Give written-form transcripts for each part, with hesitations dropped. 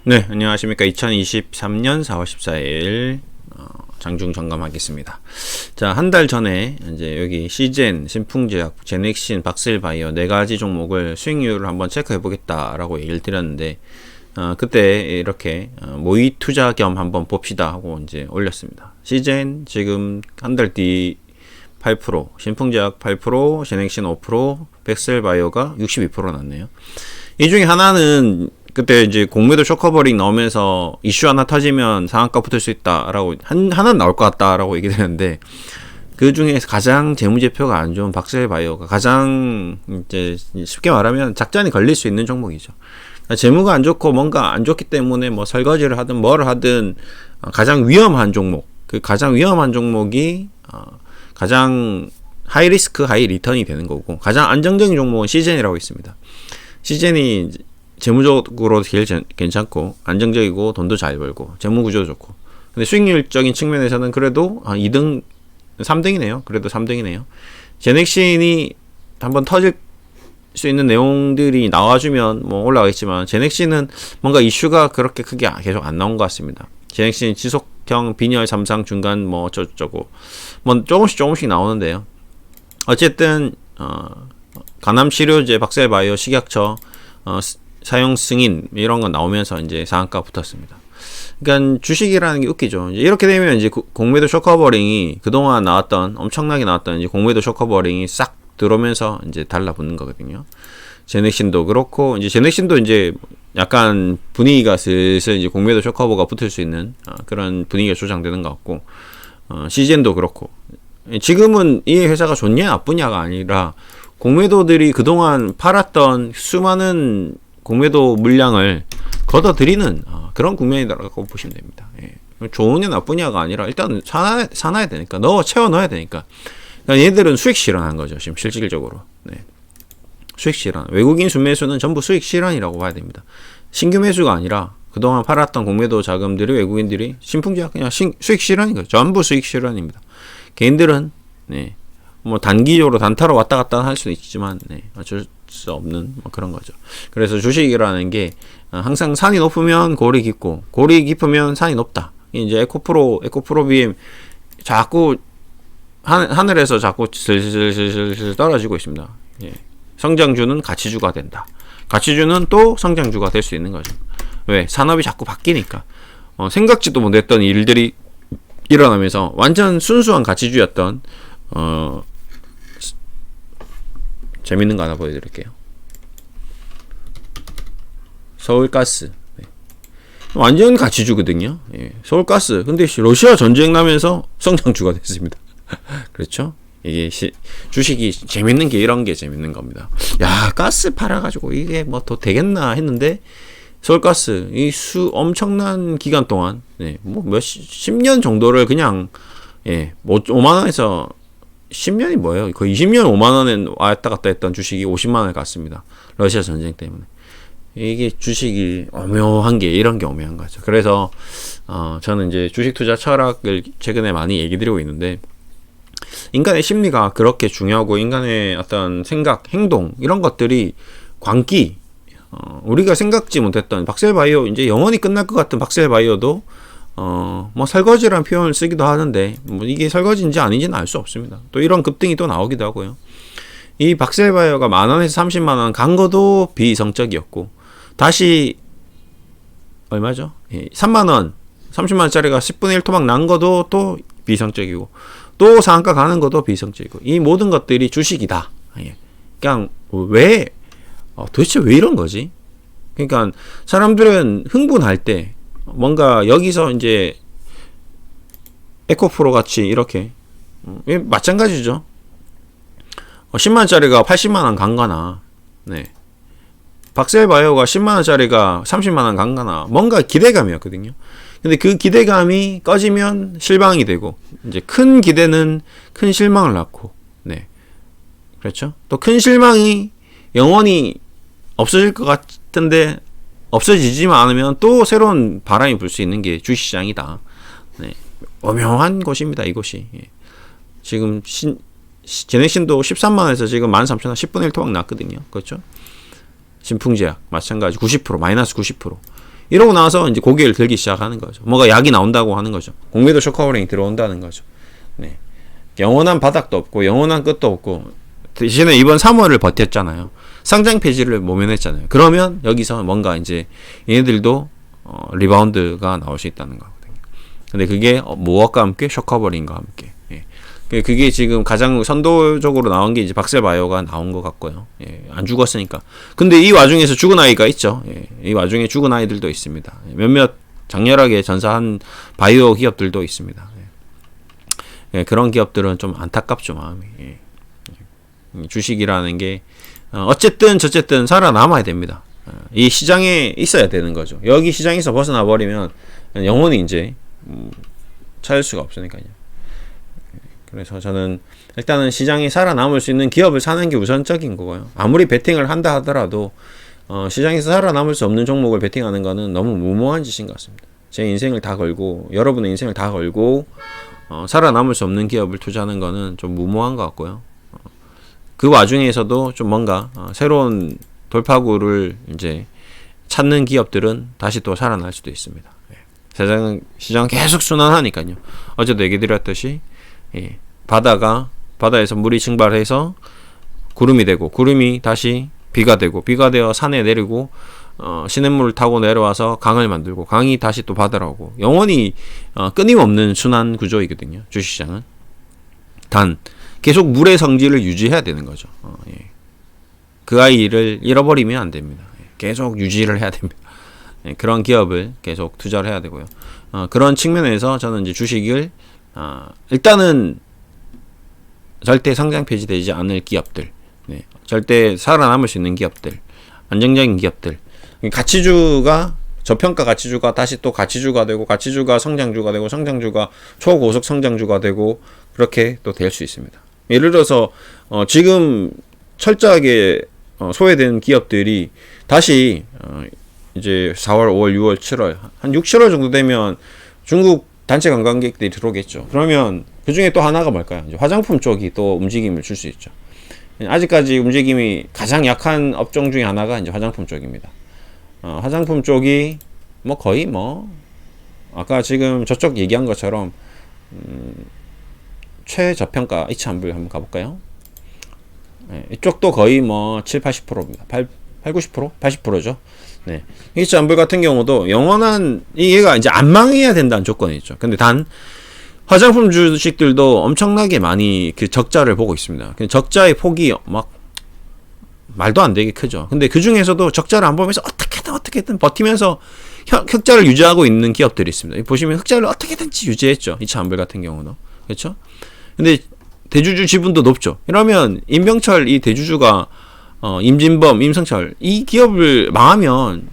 네, 안녕하십니까. 2023년 4월 14일 장중 점검하겠습니다. 자, 한 달 전에 이제 여기 시젠, 신풍제약, 제넥신, 박셀바이오 네 가지 종목을 수익률을 한번 체크해 보겠다라고 얘기를 드렸는데 그때 이렇게 모의 투자 겸 한번 봅시다 하고 이제 올렸습니다. 시젠 지금 한 달 뒤 8%, 신풍제약 8%, 제넥신 5%, 백셀바이오가 62% 났네요. 이 중에 하나는 그때 이제 공매도 쇼커버링 나오면서 이슈 하나 터지면 상한가 붙을 수 있다라고 하나는 나올 것 같다라고 얘기 드렸는데 그 중에서 가장 재무제표가 안 좋은 박셀바이오가 가장 이제 쉽게 말하면 작전이 걸릴 수 있는 종목이죠. 재무가 안 좋고 뭔가 안 좋기 때문에 뭐 설거지를 하든 뭐를 하든 가장 위험한 종목, 그 가장 위험한 종목이 가장 하이 리스크 하이 리턴이 되는 거고 가장 안정적인 종목은 시젠이라고 있습니다. 시젠이 재무적으로 제일 괜찮고 안정적이고 돈도 잘 벌고 재무구조 좋고 근데 수익률적인 측면에서는 그래도 2등 3등이네요. 그래도 3등이네요. 제넥신이 한번 터질 수 있는 내용들이 나와주면 뭐 올라가겠지만 제넥신은 뭔가 이슈가 그렇게 크게 계속 안 나온 것 같습니다. 제넥신 지속형 빈혈 삼상 중간 뭐 어쩌고 뭐 조금씩 나오는데요. 어쨌든 간암치료제 박셀바이오 식약처 사용 승인 이런 거 나오면서 이제 상한가 붙었습니다. 그러니까 주식이라는 게 웃기죠. 이제 이렇게 되면 이제 공매도 쇼커버링이 그동안 나왔던 엄청나게 나왔던 이제 공매도 쇼커버링이 싹 들어오면서 이제 달라붙는 거거든요. 제넥신도 그렇고 이제 제넥신도 이제 약간 분위기가 슬슬 이제 공매도 쇼커버가 붙을 수 있는 그런 분위기가 조장되는 것 같고 시젠도 그렇고 지금은 이 회사가 좋냐 나쁘냐가 아니라 공매도들이 그동안 팔았던 수많은 공매도 물량을 걷어들이는 그런 국면이라고 보시면 됩니다. 예. 좋으냐 나쁘냐가 아니라 일단 사놔야 되니까 채워 넣어야 되니까 그러니까 얘들은 수익 실현한 거죠. 지금 실질적으로 수익 실현. 외국인 순매수는 전부 수익 실현이라고 봐야 됩니다. 신규 매수가 아니라 그동안 팔았던 공매도 자금들이 외국인들이 신풍제약 그냥 수익 실현인 거죠. 전부 수익 실현입니다. 개인들은 뭐 단기적으로 단타로 왔다 갔다 할 수는 있지만 어쩔 수 없는 뭐 그런 거죠. 그래서 주식이라는 게 항상 산이 높으면 골이 깊고 골이 깊으면 산이 높다. 이제 에코프로 BM 자꾸 하늘에서 자꾸 슬슬 떨어지고 있습니다. 예. 성장주는 가치주가 된다. 가치주는 또 성장주가 될 수 있는 거죠. 왜? 산업이 자꾸 바뀌니까 생각지도 못했던 일들이 일어나면서 완전 순수한 가치주였던 재밌는 거 하나 보여드릴게요. 서울가스 완전 가치주거든요. 서울가스 근데 러시아 전쟁 나면서 성장주가 됐습니다. 그렇죠? 이게 주식이 재밌는 게 이런 게 재밌는 겁니다. 야 가스 팔아가지고 이게 뭐 더 되겠나 했는데 서울가스 이 엄청난 기간 동안 뭐 몇 10년 정도를 그냥 5만원에서 10년이 뭐예요? 거의 20년 5만원에 왔다 갔다 했던 주식이 50만원에 갔습니다. 러시아 전쟁 때문에. 이게 주식이 오묘한 게 이런 게 오묘한 거죠. 그래서 저는 이제 주식 투자 철학을 최근에 많이 얘기 드리고 있는데 인간의 심리가 그렇게 중요하고 인간의 어떤 생각, 행동 이런 것들이 광기 우리가 생각지 못했던 박셀바이오 이제 영원히 끝날 것 같은 박셀바이오도 뭐 설거지라는 표현을 쓰기도 하는데 뭐 이게 설거지인지 아닌지는 알 수 없습니다. 또 이런 급등이 또 나오기도 하고요. 이 박셀바이오가 만원에서 30만원 간 것도 비이성적이었고 다시 얼마죠? 3만원 30만원짜리가 10분의 1 토막 난 것도 또 비이성적이고 또 상한가 가는 것도 비이성적이고 이 모든 것들이 주식이다. 그냥 도대체 왜 이런 거지? 그러니까 사람들은 흥분할 때 뭔가 여기서 이제 에코프로 같이 이렇게 마찬가지죠. 10만원짜리가 80만원 간 거나 박셀바이오가 10만원짜리가 30만원 간 거나 뭔가 기대감이었거든요. 근데 그 기대감이 꺼지면 실망이 되고 이제 큰 기대는 큰 실망을 낳고 그렇죠. 또 큰 실망이 영원히 없어질 것 같은데 없어지지만 않으면 또 새로운 바람이 불 수 있는 게 주식시장이다. 오묘한 곳입니다. 이곳이. 지금 제넥신도 13만원에서 지금 13,000원 10분의 1 토막 났거든요. 그렇죠? 신풍제약 마찬가지 90% 마이너스 90%. 이러고 나서 이제 고개를 들기 시작하는 거죠. 뭐가 약이 나온다고 하는 거죠. 공매도 쇼커버링이 들어온다는 거죠. 네. 영원한 바닥도 없고 영원한 끝도 없고 대신에 이번 3월을 버텼잖아요. 상장 폐지를 모면했잖아요. 그러면 여기서 뭔가 이제 얘네들도 리바운드가 나올 수 있다는 거거든요. 근데 그게 무엇과 함께 쇼커버링과 함께. 예. 그게 지금 가장 선도적으로 나온 게 이제 박셀바이오가 나온 것 같고요. 예. 안 죽었으니까. 근데 이 와중에서 죽은 아이가 있죠. 예. 이 와중에 죽은 아이들도 있습니다. 몇몇 장렬하게 전사한 바이오 기업들도 있습니다. 예. 그런 기업들은 좀 안타깝죠, 마음이. 예. 주식이라는 게 어쨌든 저쨌든 살아남아야 됩니다. 이 시장에 있어야 되는 거죠. 여기 시장에서 벗어나 버리면 영원히 이제 찾을 수가 없으니까요. 그래서 저는 일단은 시장에 살아남을 수 있는 기업을 사는 게 우선적인 거고요. 아무리 베팅을 한다 하더라도 시장에서 살아남을 수 없는 종목을 베팅하는 거는 너무 무모한 짓인 것 같습니다. 제 인생을 다 걸고 여러분의 인생을 다 걸고 살아남을 수 없는 기업을 투자하는 거는 좀 무모한 것 같고요. 그 와중에서도 좀 뭔가 새로운 돌파구를 이제 찾는 기업들은 다시 또 살아날 수도 있습니다. 시장은 계속 순환하니까요. 어제도 얘기 드렸듯이 바다에서 물이 증발해서 구름이 되고 구름이 다시 비가 되고 비가 되어 산에 내리고 시냇물을 타고 내려와서 강을 만들고 강이 다시 또 바다로 오고 영원히 끊임없는 순환 구조이거든요. 주식시장은. 단 계속 물의 성질을 유지해야 되는 거죠. 그 아이를 잃어버리면 안 됩니다. 계속 유지를 해야 됩니다. 그런 기업을 계속 투자를 해야 되고요. 그런 측면에서 저는 이제 주식을 일단은 절대 상장 폐지되지 않을 기업들, 절대 살아남을 수 있는 기업들, 안정적인 기업들, 가치주가 저평가 가치주가 다시 또 가치주가 되고 가치주가 성장주가 되고 성장주가 초고속 성장주가 되고 그렇게 또 될 수 있습니다. 예를 들어서 지금 철저하게 소외된 기업들이 다시 이제 4월, 5월, 6월, 7월 한 6, 7월 정도 되면 중국 단체 관광객들이 들어오겠죠. 그러면 그 중에 또 하나가 뭘까요? 이제 화장품 쪽이 또 움직임을 줄 수 있죠. 아직까지 움직임이 가장 약한 업종 중에 하나가 이제 화장품 쪽입니다. 화장품 쪽이 뭐 거의 뭐 아까 지금 저쪽 얘기한 것처럼 최저평가 H한불 한번 가볼까요? 이쪽도 거의 뭐 7, 80%입니다. 8, 90%? 80%죠. 네. H한불 같은 경우도 영원한 얘가 이제 안 망해야 된다는 조건이 있죠. 근데 단 화장품 주식들도 엄청나게 많이 그 적자를 보고 있습니다. 적자의 폭이 막 말도 안 되게 크죠. 근데 그 중에서도 적자를 안 보면서 어떻게든 버티면서 흑자를 유지하고 있는 기업들이 있습니다. 보시면 흑자를 어떻게든지 유지했죠. H한불 같은 경우도. 그렇죠? 근데 대주주 지분도 높죠. 이러면 임병철 이 대주주가 임진범, 임성철 이 기업을 망하면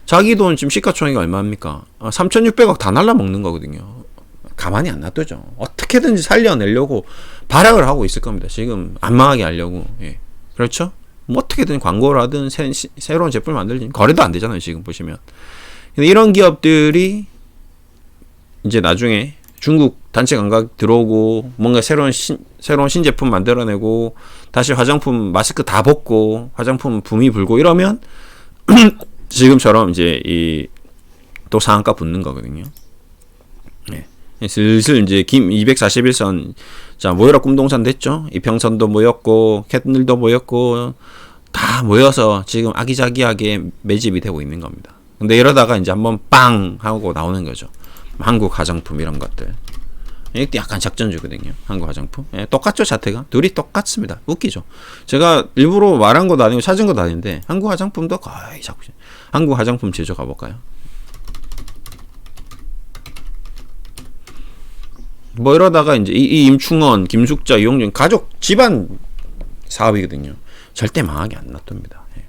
자기 돈 지금 시가총액이 얼마입니까? 3,600억 다 날라먹는 거거든요. 가만히 안 놔두죠. 어떻게든지 살려내려고 발악을 하고 있을 겁니다. 지금 안 망하게 하려고. 예. 그렇죠? 뭐 어떻게든 광고를 하든 새로운 제품을 만들든 거래도 안 되잖아요. 지금 보시면. 근데 이런 기업들이 이제 나중에 중국 단체 관광 들어오고 뭔가 새로운 신제품 만들어내고 다시 화장품 마스크 다 벗고 화장품 붐이 불고 이러면 지금처럼 이제 또 상한가 붙는 거거든요. 네. 슬슬 이제 김 241선 자 모여라 꿈동산 됐죠. 이평선도 모였고 캣들도 모였고 다 모여서 지금 아기자기하게 매집이 되고 있는 겁니다. 근데 이러다가 이제 한번 빵 하고 나오는 거죠. 한국 화장품 이런 것들. 이것도 약간 작전주거든요. 한국 화장품. 예, 똑같죠, 자태가. 둘이 똑같습니다. 웃기죠. 제가 일부러 말한 것도 아니고 찾은 것도 아닌데 한국 화장품도 거의 자꾸. 한국 화장품 제조 가볼까요? 뭐 이러다가 이제 이 임충원, 김숙자, 이용준 가족 집안 사업이거든요. 절대 망하게 안 놔둡니다. 예.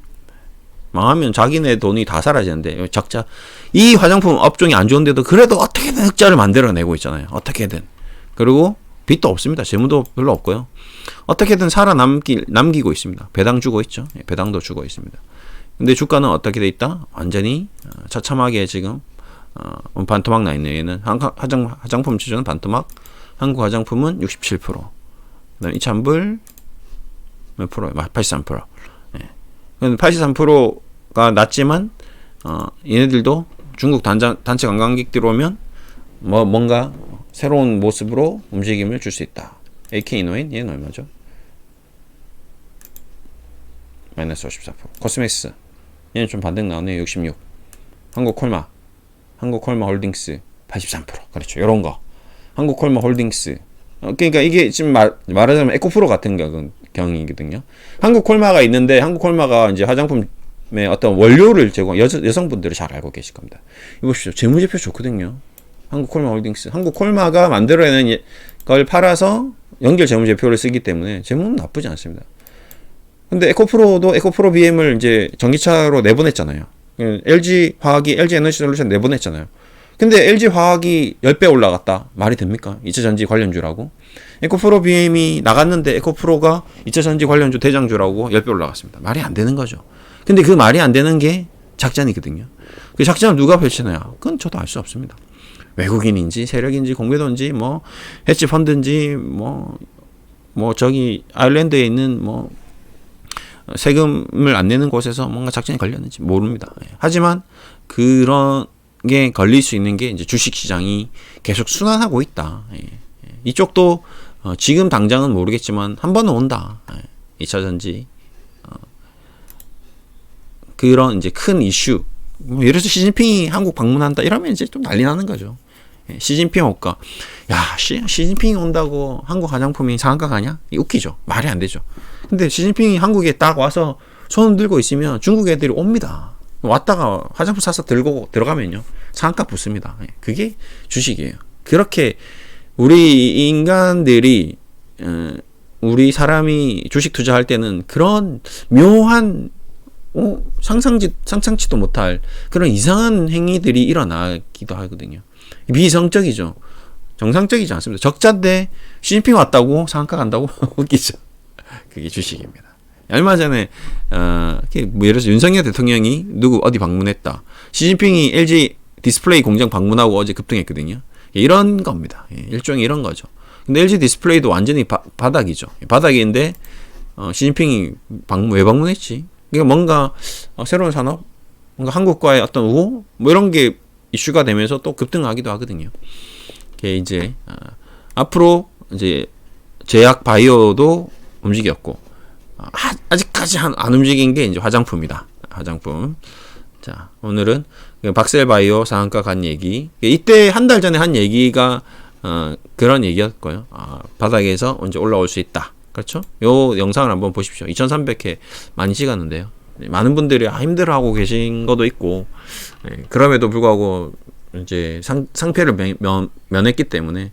망하면 자기네 돈이 다 사라지는데 적자. 이 화장품 업종이 안 좋은데도 그래도 어떻게든 흑자를 만들어내고 있잖아요. 어떻게든. 그리고 빚도 없습니다. 재무도 별로 없고요. 어떻게든 남기고 있습니다. 배당 주고 있죠. 예, 배당도 주고 있습니다. 근데 주가는 어떻게 돼 있다? 완전히 처참하게 지금 반토막 나 있네요. 얘는 화장품 지주는 반토막, 한국 화장품은 67%. 그다음 이찬불 몇 프로? 83%. 예. 83%가 낮지만 얘네들도 중국 단체 관광객들이 오면 뭔가 새로운 모습으로 움직임을 줄 수 있다. AK 이노인 얘는 얼마죠? 마이너스 54%. 코스맥스 얘는 좀 반등 나오네요. 66. 한국콜마 홀딩스 83%. 그렇죠. 요런 거. 한국콜마 홀딩스. 그러니까 이게 지금 말하자면 에코프로 같은 경이거든요. 한국콜마가 있는데 한국콜마가 이제 화장품의 어떤 원료를 제공, 여성분들이 잘 알고 계실 겁니다. 이거 보십시오. 재무제표 좋거든요. 한국콜마 홀딩스. 한국콜마가 만들어내는 걸 팔아서 연결 재무제표를 쓰기 때문에 재무는 나쁘지 않습니다. 근데 에코프로도 에코프로 BM을 이제 전기차로 내보냈잖아요. LG 화학이 LG 에너지 솔루션 내보냈잖아요. 근데 LG 화학이 10배 올라갔다. 말이 됩니까? 2차전지 관련주라고. 에코프로 BM이 나갔는데 에코프로가 2차전지 관련주 대장주라고 10배 올라갔습니다. 말이 안 되는 거죠. 근데 그 말이 안 되는 게 작전이거든요. 그 작전을 누가 펼치느냐? 그건 저도 알 수 없습니다. 외국인인지 세력인지 공매도인지 뭐 헤지 펀드인지 뭐 저기 아일랜드에 있는 뭐 세금을 안 내는 곳에서 뭔가 작전이 걸렸는지 모릅니다. 하지만 그런 게 걸릴 수 있는 게 이제 주식 시장이 계속 순환하고 있다. 이쪽도 지금 당장은 모르겠지만 한 번은 온다. 2차 전지 그런 이제 큰 이슈. 예를 들어서 시진핑이 한국 방문한다 이러면 이제 좀 난리 나는 거죠. 시진핑 올까? 야, 시진핑이 온다고 한국 화장품이 상한가 가냐? 웃기죠. 말이 안 되죠. 근데 시진핑이 한국에 딱 와서 손 들고 있으면 중국 애들이 옵니다. 왔다가 화장품 사서 들고 들어가면요. 상한가 붙습니다. 그게 주식이에요. 그렇게 우리 인간들이 우리 사람이 주식 투자할 때는 그런 묘한 상상치도 못할 그런 이상한 행위들이 일어나기도 하거든요. 비이성적이죠. 정상적이지 않습니다. 적자인데 시진핑 왔다고 상한가 간다고 웃기죠. 그게 주식입니다. 얼마 전에 뭐 예를 들어서 윤석열 대통령이 누구 어디 방문했다. 시진핑이 LG 디스플레이 공장 방문하고 어제 급등했거든요. 이런 겁니다. 일종의 이런 거죠. 근데 LG 디스플레이도 완전히 바닥이죠. 바닥인데 시진핑이 왜 방문했지? 그러니까 뭔가 새로운 산업, 뭔가 한국과의 어떤 우호, 뭐 이런 게 이슈가 되면서 또 급등하기도 하거든요. 이게 이제 앞으로 이제 제약 바이오도 움직였고 아직까지 안 움직인 게 이제 화장품이다. 화장품. 자, 오늘은 박셀 바이오 상한가 간 얘기. 이때 한 달 전에 한 얘기가 그런 얘기였고요. 바닥에서 언제 올라올 수 있다. 그렇죠? 요 영상을 한번 보십시오. 2300회 많이 찍었는데요. 많은 분들이 힘들어하고 계신 것도 있고, 그럼에도 불구하고 이제 상패를 면했기 때문에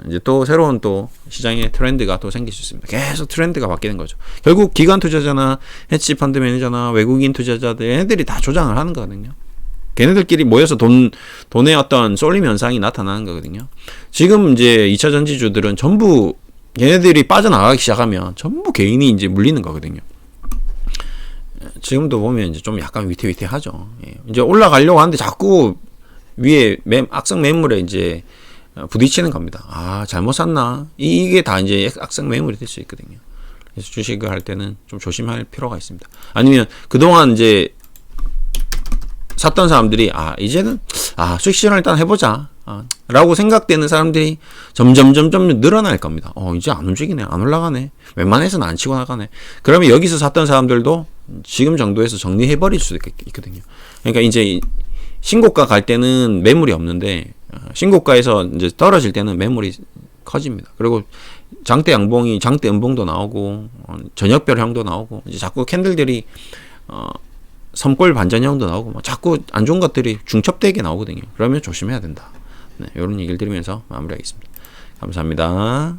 이제 또 새로운 또 시장의 트렌드가 또 생길 수 있습니다. 계속 트렌드가 바뀌는 거죠. 결국 기관 투자자나 헤지 펀드 매니저나 외국인 투자자들 얘네들이 다 조장을 하는 거거든요. 걔네들끼리 모여서 돈의 어떤 쏠림 현상이 나타나는 거거든요. 지금 이제 2차 전지주들은 전부 얘네들이 빠져나가기 시작하면 전부 개인이 이제 물리는 거거든요. 지금도 보면 이제 좀 약간 위태위태하죠. 이제 올라가려고 하는데 자꾸 위에 악성 매물에 이제 부딪히는 겁니다. 잘못 샀나? 이게 다 이제 악성 매물이 될 수 있거든요. 그래서 주식을 할 때는 좀 조심할 필요가 있습니다. 아니면 그동안 이제 샀던 사람들이 이제는 수익 실현 일단 해보자 라고 생각되는 사람들이 점점 늘어날 겁니다. 이제 안 움직이네, 안 올라가네, 웬만해서는 안 치고 나가네. 그러면 여기서 샀던 사람들도 지금 정도에서 정리해버릴 수도 있거든요. 그러니까 이제 신고가 갈 때는 매물이 없는데 신고가에서 이제 떨어질 때는 매물이 커집니다. 그리고 장대 양봉이 장대 음봉도 나오고 저녁별형도 나오고 이제 자꾸 캔들들이 섬골 반전형도 나오고 자꾸 안 좋은 것들이 중첩되게 나오거든요. 그러면 조심해야 된다. 이런 얘기를 드리면서 마무리하겠습니다. 감사합니다.